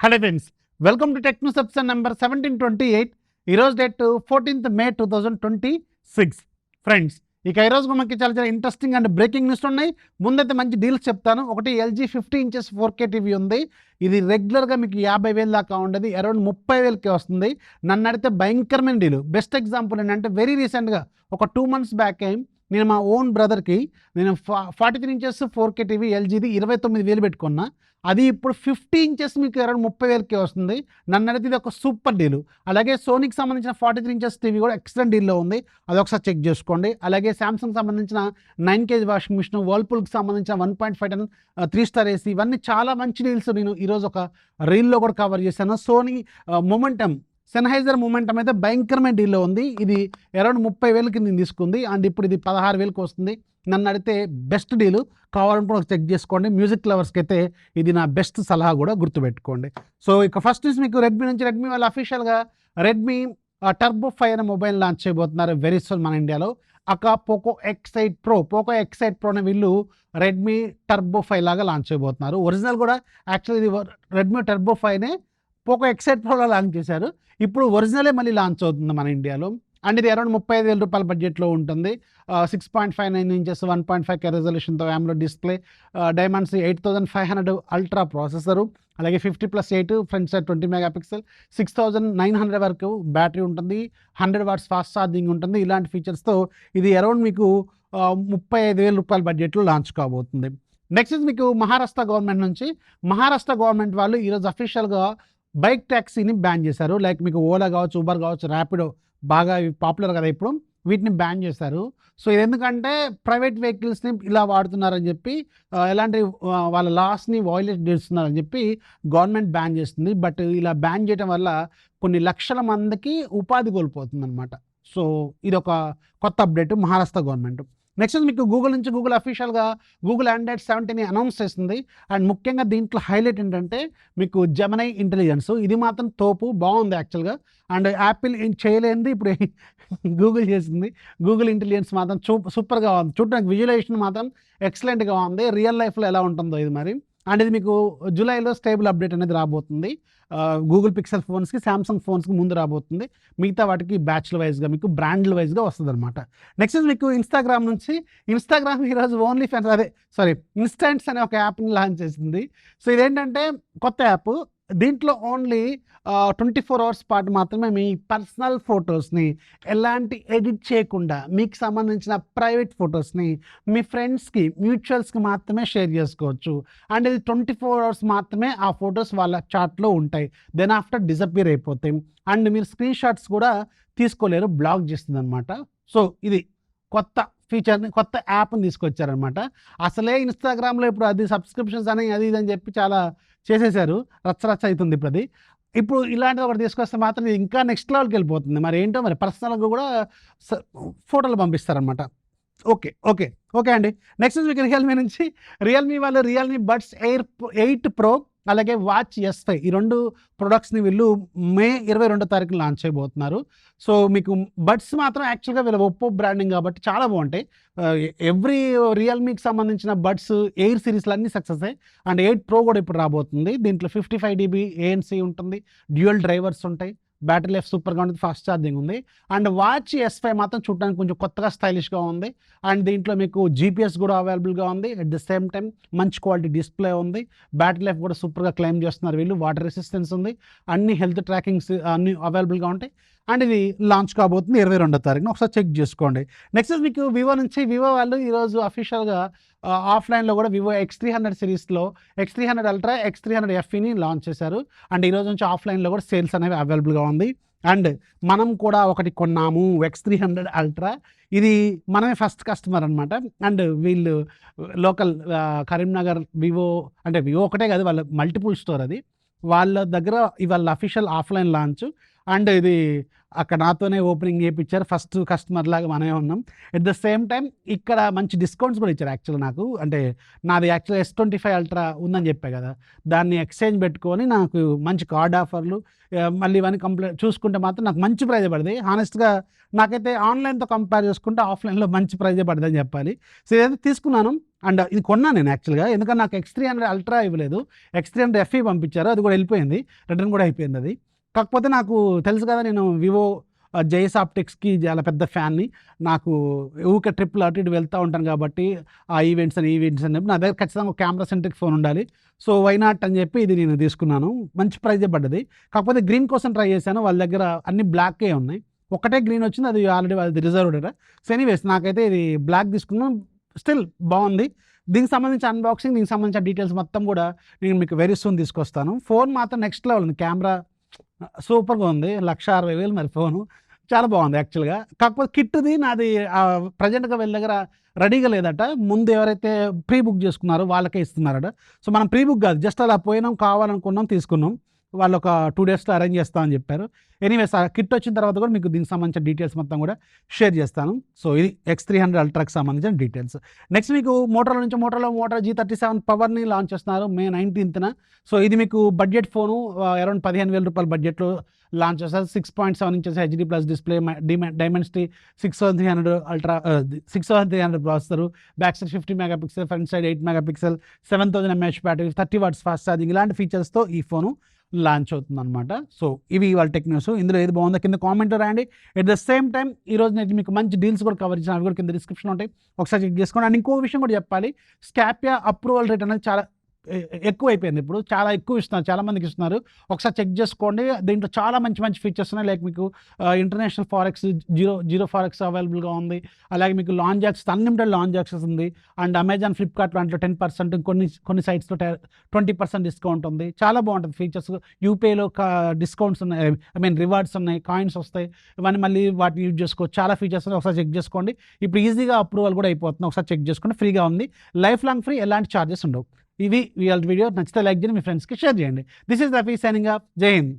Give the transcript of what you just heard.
Hello friends, welcome to tech news episode number 1728. ఈరోజు date 14th May 2026. Friends, ఇక ఈరోజు మనకి చాలా ఇంట్రెస్టింగ్ అండ్ బ్రేకింగ్ న్యూస్ ఉన్నాయి. ముందైతే మంచి డీల్స్ చెప్తాను. ఒకటి LG 50 inches 4K టీవీ ఉంది. ఇది రెగ్యులర్గా మీకు 50,000 దాకా ఉండదు, అరౌండ్ 30,000కే వస్తుంది. నన్ను అడిగితే భయంకరమైన డీలు. బెస్ట్ ఎగ్జాంపుల్ ఏంటంటే వెరీ రీసెంట్గా ఒక 2 months బ్యాక్ నేను మా ఓన్ బ్రదర్కి 43 inches 4K టీవీ LGది 29,000 పెట్టుకున్నా. అది ఇప్పుడు 50 inches మీకు అరౌండ్ 30,000కే వస్తుంది. నన్ను అడిగితే ఇది ఒక సూపర్ డీలు. అలాగే సోనీకి సంబంధించిన 43 inches టీవీ కూడా ఎక్సలెంట్ డీల్లో ఉంది, అది ఒకసారి చెక్ చేసుకోండి. అలాగే శాంసంగ్ సంబంధించిన 9 kg వాషింగ్ మిషన్, వర్ల్పూల్కి సంబంధించిన 1.5 ton 3-star AC, ఇవన్నీ చాలా మంచి డీల్స్ నేను ఈరోజు ఒక రీల్లో కూడా కవర్ చేశాను. సోనీ మొమెంటమ్, సెన్హైజర్ మొమెంటమ్ అయితే భయంకరమైన డీల్లో ఉంది. ఇది అరౌండ్ 30,000కి నేను తీసుకుంది అండ్ ఇప్పుడు ఇది 16,000కి వస్తుంది. నన్ను అడిగితే బెస్ట్ డీలు, కావాలనుకుని ఒక చెక్ చేసుకోండి. మ్యూజిక్ లవర్స్కి అయితే ఇది నా బెస్ట్ సలహా కూడా గుర్తుపెట్టుకోండి. సో ఇక ఫస్ట్ నుంచి మీకు రెడ్మీ నుంచి, రెడ్మీ వాళ్ళు అఫీషియల్గా రెడ్మీ టర్బో 5 అనే మొబైల్ లాంచ్ చేయబోతున్నారు వెరీ సూన్ మన ఇండియాలో. పోకో X8 ప్రోని వీళ్ళు రెడ్మీ టర్బో 5 లాగా లాంచ్ చేయబోతున్నారు. ఒరిజినల్ కూడా యాక్చువల్లీ ఇది రెడ్మీ టర్బో 5నే పోకో X8 ప్రోలో లాంచ్ చేశారు. ఇప్పుడు ఒరిజినలే మళ్ళీ లాంచ్ అవుతుంది మన ఇండియాలో అండ్ ఇది అరౌండ్ 35,000 రూపాయల బడ్జెట్లో ఉంటుంది. 6.59 inches 1.5K రెజల్యూషన్తో AMOLED display, Dimensity 8500 ultra processor, అలాగే 50+8 ఫ్రంట్ సైడ్ 20 MP, 6900 వరకు బ్యాటరీ ఉంటుంది, 100 watts ఫాస్ట్ ఛార్జింగ్ ఉంటుంది. ఇలాంటి ఫీచర్స్తో ఇది అరౌండ్ మీకు 35,000 రూపాయల బడ్జెట్లో లాంచ్ కాబోతుంది. నెక్స్ట్ మీకు మహారాష్ట్ర గవర్నమెంట్ నుంచి, మహారాష్ట్ర గవర్నమెంట్ వాళ్ళు ఈరోజు అఫీషియల్గా బైక్ ట్యాక్సీని బ్యాన్ చేశారు. లైక్ మీకు ఓలా కావచ్చు, ఊబర్ కావచ్చు, ర్యాపిడో బాగా పాపులర్ కదా ఇప్పుడు, వీటిని బ్యాన్ చేశారు. సో ఇది ఎందుకంటే ప్రైవేట్ వెహికల్స్ని ఇలా వాడుతున్నారని చెప్పి, ఎలాంటి వాళ్ళ లాస్ని వైలేట్ చేస్తున్నారని చెప్పి గవర్నమెంట్ బ్యాన్ చేస్తుంది. బట్ ఇలా బ్యాన్ చేయడం వల్ల కొన్ని లక్షల మందికి ఉపాధి కోల్పోతుంది అనమాట. సో ఇది ఒక కొత్త అప్డేట్ మహారాష్ట్ర గవర్నమెంట్. నెక్స్ట్ మీకు గూగుల్ నుంచి, గూగుల్ అఫీషియల్గా గూగుల్ Android 17ని అనౌన్స్ చేస్తుంది. అండ్ ముఖ్యంగా దీంట్లో హైలైట్ ఏంటంటే మీకు జెమినై ఇంటెలిజెన్స్, ఇది మాత్రం తోపు బాగుంది యాక్చువల్గా. అండ్ యాపిల్ ఏం చేయలేనిది ఇప్పుడు గూగుల్ చేసింది. గూగుల్ ఇంటెలిజెన్స్ మాత్రం సూపర్గా ఉంది, చూడడానికి విజువలైజేషన్ మాత్రం ఎక్సలెంట్గా ఉంది. రియల్ లైఫ్లో ఎలా ఉంటుందో ఇది మరి. అండ్ ఇది మీకు జూలైలో స్టేబుల్ అప్డేట్ అనేది రాబోతుంది. గూగుల్ పిక్సెల్ ఫోన్స్కి, శాంసంగ్ ఫోన్స్కి ముందు రాబోతుంది. మిగతా వాటికి బ్యాచ్ల వైజ్గా మీకు బ్రాండ్ల వైజ్గా వస్తుంది అనమాట. నెక్స్ట్ మీకు ఇన్స్టాగ్రామ్ నుంచి, ఇన్స్టాగ్రామ్ ఈరోజు ఓన్లీ ఫ్యాన్స్ ఇన్స్టెంట్స్ అనే ఒక యాప్ని లాంచ్ చేసింది. సో ఇదేంటంటే కొత్త యాప్. దీంట్లో ఓన్లీ 24 hours పాటు మాత్రమే మీ పర్సనల్ ఫొటోస్ని ఎలాంటి ఎడిట్ చేయకుండా మీకు సంబంధించిన ప్రైవేట్ ఫొటోస్ని మీ ఫ్రెండ్స్కి, మ్యూచువల్స్కి మాత్రమే షేర్ చేసుకోవచ్చు. అండ్ ఇది 24 hours మాత్రమే ఆ ఫొటోస్ వాళ్ళ చాట్లో ఉంటాయి, దెన్ ఆఫ్టర్ డిసపియర్ అయిపోతాయి. అండ్ మీరు స్క్రీన్ షాట్స్ కూడా తీసుకోలేరు, బ్లాక్ చేస్తుంది అనమాట. సో ఇది కొత్త ఫీచర్ని, కొత్త యాప్ని తీసుకొచ్చారనమాట. అసలే ఇన్స్టాగ్రామ్లో ఇప్పుడు అది సబ్స్క్రిప్షన్స్ అని అది ఇది అని చెప్పి చాలా చేసేసారు, రచ్చ అవుతుంది ఇప్పుడు అది. ఇప్పుడు ఇలాంటిది ఒకటి తీసుకొస్తే మాత్రం ఇది ఇంకా నెక్స్ట్ లెవెల్కి వెళ్ళిపోతుంది. మరి ఏంటో మరి పర్సనల్గా కూడా ఫోటోలు పంపిస్తారనమాట. ఓకే అండి. నెక్స్ట్ మీకు రియల్మీ నుంచి, రియల్మీ వాళ్ళు రియల్మీ బడ్స్ 8 Pro అలాగే వాచ్ S5 ఈ 2 ప్రొడక్ట్స్ని వీళ్ళు May 22వ తారీఖున లాంచ్ చేయబోతున్నారు. సో మీకు బడ్స్ మాత్రం యాక్చువల్గా వీళ్ళ ఒప్పో బ్రాండింగ్ కాబట్టి చాలా బాగుంటాయి. ఎవ్రీ రియల్మీకి సంబంధించిన బడ్స్ ఎయిర్ సిరీస్లు అన్నీ సక్సెస్ అయ్యాయి. అండ్ 8 Pro కూడా ఇప్పుడు రాబోతుంది. దీంట్లో 55 dB ANC ఉంటుంది, డ్యూయల్ డ్రైవర్స్ ఉంటాయి, బ్యాటరీ లైఫ్ సూపర్గా ఉంటుంది, ఫాస్ట్ ఛార్జింగ్ ఉంది. అండ్ వాచ్ S5 మాత్రం చూడడానికి కొంచెం కొత్తగా స్టైలిష్గా ఉంది. అండ్ దీంట్లో మీకు GPS కూడా అవైలబుల్గా ఉంది. అట్ ద సేమ్ టైం మంచి క్వాలిటీ డిస్ప్లే ఉంది, బ్యాటరీ లైఫ్ కూడా సూపర్గా క్లెయిమ్ చేస్తున్నారు వీళ్ళు, వాటర్ రెసిస్టెన్స్ ఉంది, అన్ని హెల్త్ ట్రాకింగ్స్ అన్నీ అవైలబుల్గా ఉంటాయి. అండ్ ఇది లాంచ్ కాబోతుంది 22వ తారీఖున, ఒకసారి చెక్ చేసుకోండి. నెక్స్ట్ మీకు వివో నుంచి, వివో వాళ్ళు ఈరోజు అఫీషియల్గా ఆఫ్లైన్లో కూడా వివో X300 సిరీస్లో X300 Ultra, X300 FEని లాంచ్ చేశారు. అండ్ ఈరోజు నుంచి ఆఫ్లైన్లో కూడా సేల్స్ అనేవి అవైలబుల్గా ఉంది. అండ్ మనం కూడా ఒకటి కొన్నాము X300 Ultra, ఇది మనమే ఫస్ట్ కస్టమర్ అనమాట. అండ్ వీళ్ళు లోకల్ కరీంనగర్ వివో, అంటే వివో ఒకటే కాదు, వాళ్ళ మల్టిపుల్ స్టోర్ అది, వాళ్ళ దగ్గర ఇవాళ అఫీషియల్ ఆఫ్లైన్ లాంచ్. అండ్ ఇది అక్కడ నాతోనే ఓపెనింగ్ చేయించారు. ఫస్ట్ కస్టమర్ లాగా మనమే ఉన్నాం. ఎట్ ద సేమ్ టైం ఇక్కడ మంచి డిస్కౌంట్స్ కూడా ఇచ్చారు యాక్చువల్గా నాకు. అంటే నాది యాక్చువల్గా S25 అల్ట్రా ఉందని చెప్పా కదా, దాన్ని ఎక్స్చేంజ్ పెట్టుకొని నాకు మంచి కార్డ్ ఆఫర్లు మళ్ళీ ఇవన్నీ చూసుకుంటే మాత్రం నాకు మంచి ప్రైజే పడింది. హానెస్ట్గా నాకైతే ఆన్లైన్తో కంపేర్ చేసుకుంటే ఆఫ్లైన్లో మంచి ప్రైజే పడిందని చెప్పాలి. సో ఇదైతే తీసుకున్నాను. అండ్ ఇది కొన్నాను నేను యాక్చువల్గా, ఎందుకంటే నాకు X300 అల్ట్రా ఇవ్వలేదు, X300 FE పంపించారు, అది కూడా వెళ్ళిపోయింది, రిటర్న్ కూడా అయిపోయింది అది. కాకపోతే నాకు తెలుసు కదా, నేను వివో జేఎస్ ఆప్టిక్స్కి చాలా పెద్ద ఫ్యాన్ని. నాకు ఊరికే ట్రిప్లు అటు ఇటు వెళ్తూ ఉంటాను కాబట్టి ఆ ఈవెంట్స్ అని చెప్పి నా దగ్గర ఖచ్చితంగా ఒక కెమెరా సెంట్రిక్ ఫోన్ ఉండాలి. సో వై నాట్ అని చెప్పి ఇది నేను తీసుకున్నాను. మంచి ప్రైజే పడ్డది. కాకపోతే గ్రీన్ కోసం ట్రై చేశాను, వాళ్ళ దగ్గర అన్ని బ్లాకే ఉన్నాయి. ఒకటే గ్రీన్ వచ్చింది, అది ఆల్రెడీ అది రిజర్వ్డ్. సో ఎనీవేస్ నాకైతే ఇది బ్లాక్ తీసుకున్నాను. స్టిల్ బాగుంది. దీనికి సంబంధించి అన్బాక్సింగ్, దీనికి సంబంధించిన డీటెయిల్స్ మొత్తం కూడా నేను మీకు వెరీ సూన్ తీసుకొస్తాను. ఫోన్ మాత్రం నెక్స్ట్ లెవెల్ ఉంది, కెమెరా సూపర్గా ఉంది. 1,60,000 మరి ఫోను చాలా బాగుంది యాక్చువల్గా. కాకపోతే కిట్ది నాది ప్రజెంట్గా వీళ్ళ దగ్గర రెడీగా లేదట. ముందు ఎవరైతే ప్రీ బుక్ చేసుకున్నారో వాళ్ళకే ఇస్తున్నారట. సో మనం ప్రీ బుక్ కాదు, జస్ట్ అలా పోయినాం, కావాలనుకున్నాం, తీసుకున్నాం. వాళ్ళు ఒక 2 డేస్లో అరేంజ్ చేస్తామని చెప్పారు. ఎనీవేస్ ఆ కిట్ వచ్చిన తర్వాత కూడా మీకు దీనికి సంబంధించిన డీటెయిల్స్ మొత్తం కూడా షేర్ చేస్తాను. సో ఇది X300 అల్ట్రాకి సంబంధించిన డీటెయిల్స్. నెక్స్ట్ మీకు మోటోలో నుంచి మోటో G37 పవర్ని లాంచ్ చేస్తున్నారు May 19th. సో ఇది మీకు బడ్జెట్ ఫోను, అరౌండ్ 15,000 రూపాయల బడ్జెట్లో లాంచ్ చేస్తారు. 6.7 inches HD+ display, Dimensity 6300 ultra 6300 processor, back side 50 megapixel, front side 8 megapixel, 7000 mAh battery, 30 watts fast charging, ఇలాంటి ఫీచర్స్తో ఈ ఫోను లాంచ్ అవుతుంది అనమాట. సో ఇవి ఇవాళ టెక్ న్యూస్. ఇందులో ఏది బాగుందో కింద కామెంట్లో రాయండి. ఎట్ ద సేమ్ టైం ఈరోజు నేను మీకు మంచి డీల్స్ కూడా కవర్ చేసిన, అవి కూడా కింద డిస్క్రిప్షన్ ఉంటాయి, ఒకసారి చెక్ చేసుకోండి. అండ్ ఇంకో విషయం కూడా చెప్పాలి, స్కాపియా అప్రూవల్ రేట్ అనేది చాలా ఎక్కువ అయిపోయింది. ఇప్పుడు చాలా ఎక్కువ ఇస్తున్నారు, చాలా మందికి ఇస్తున్నారు. ఒకసారి చెక్ చేసుకోండి. దీంట్లో చాలా మంచి మంచి ఫీచర్స్ ఉన్నాయి. లైక్ మీకు ఇంటర్నేషనల్ ఫారెక్స్, జీరో ఫారెక్స్ అవైలబుల్గా ఉంది. అలాగే మీకు launch access, unlimited launch access ఉంది. అండ్ అమెజాన్, ఫ్లిప్కార్ట్ లాంటిలో 10%, కొన్ని సైట్స్లో 20% డిస్కౌంట్ ఉంది. చాలా బాగుంటుంది ఫీచర్స్. యూపీఐలో డిస్కౌంట్స్ ఉన్నాయి, రివార్డ్స్ ఉన్నాయి, కాయిన్స్ వస్తాయి. ఇవన్నీ మళ్ళీ వాటిని యూజ్ చేసుకోవచ్చు. చాలా ఫీచర్స్ ఉన్నాయి, ఒకసారి చెక్ చేసుకోండి. ఇప్పుడు ఈజీగా అప్రూవల్ కూడా అయిపోతుంది, ఒకసారి చెక్ చేసుకోండి. ఫ్రీగా ఉంది, లైఫ్ లాంగ్ ఫ్రీ, ఎలాంటి ఛార్జెస్ ఉండవు. ఇవి వీడియో నచ్చితే లైక్ చేయండి, మీ ఫ్రెండ్స్కి షేర్ చేయండి. This is Rafi signing off. జై హింద్.